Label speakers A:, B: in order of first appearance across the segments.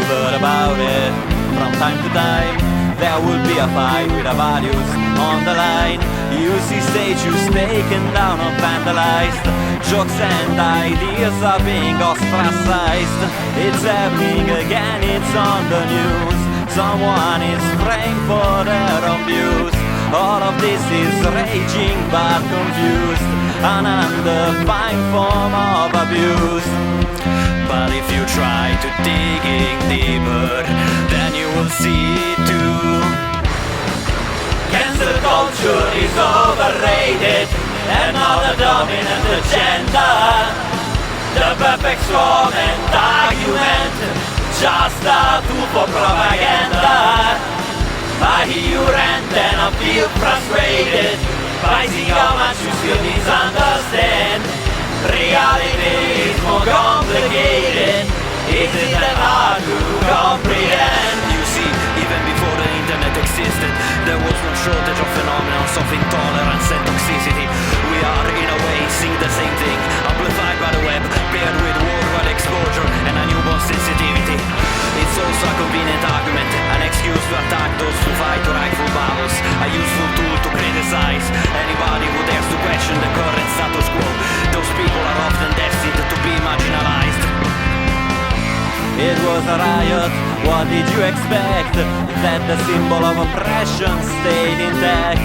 A: but about it. From time to time there will be a fight with our values on the line. You see statues taken down or vandalized. Jokes and ideas are being ostracized. It's happening again, it's on the news. Someone is praying for their own views. All of this is raging but confused, an undefined form of abuse. But if you try to digging deeper, then you will see it too. Cancel culture is overrated and not a dominant agenda. The perfect storm and argument, just a tool for propaganda. I hear you rant and I feel frustrated by seeing how much you still misunderstand. Reality is more complicated. Is it that hard to comprehend?
B: You see, even before the internet existed, there was no shortage of phenomena of intolerance and toxicity. We are, in a way, seeing the same thing, amplified by the web, paired with worldwide exposure and a newborn sensitivity. It's also a convenient argument, an excuse to attack those who fight rightful battles, a useful tool to criticize anybody who dares to question the current status quo. Those people are often destined to be marginalized.
A: It was a riot, what did you expect? That the symbol of oppression stayed intact.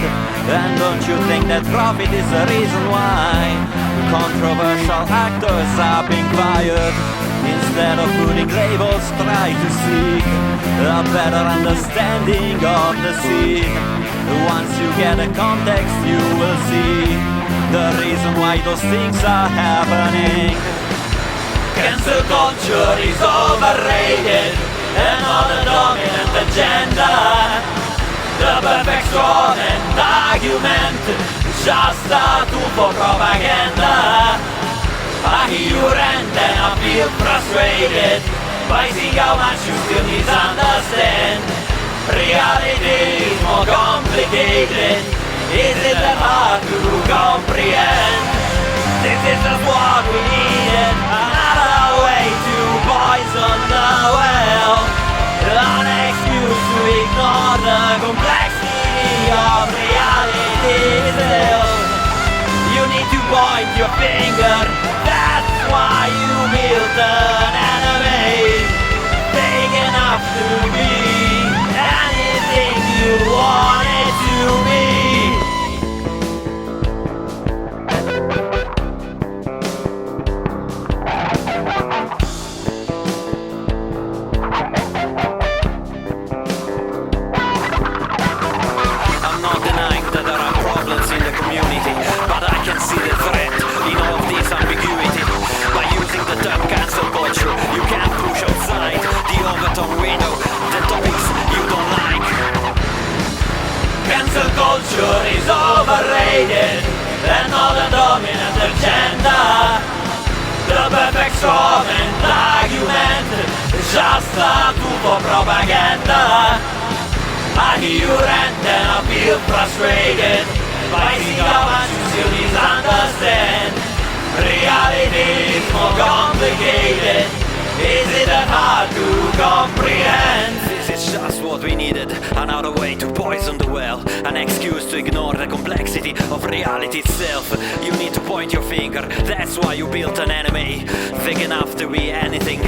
A: And don't you think that profit is the reason why controversial actors are being fired? Instead of putting labels, try to seek a better understanding of the scene. Once you get a context, you will see the reason why those things are happening.
B: Cancel culture is overrated and not a dominant agenda. The perfect storm and argument, just a tool for propaganda. I hear you rant and I feel frustrated by seeing how much you still misunderstand. Reality is more complicated. Is it that hard to comprehend? This is just what we needed, another way to poison the well, an excuse to ignore the complexity of reality itself. You need to point your finger, that's why you built an enemy, big enough to be anything you want it to be. But I can see the threat in all of this ambiguity. By using the term cancel culture, you can push outside the overtone window the topics you don't like. Cancel culture is overrated and not a dominant agenda. The perfect storm and argument, just a tool for propaganda. I hear you rant and I feel frustrated by seeing how much you still misunderstand. Reality is more complicated. Is it that hard to comprehend? This is just what we needed, another way to poison the well, an excuse to ignore the complexity of reality itself. You need to point your finger, that's why you built an enemy, big enough to be anything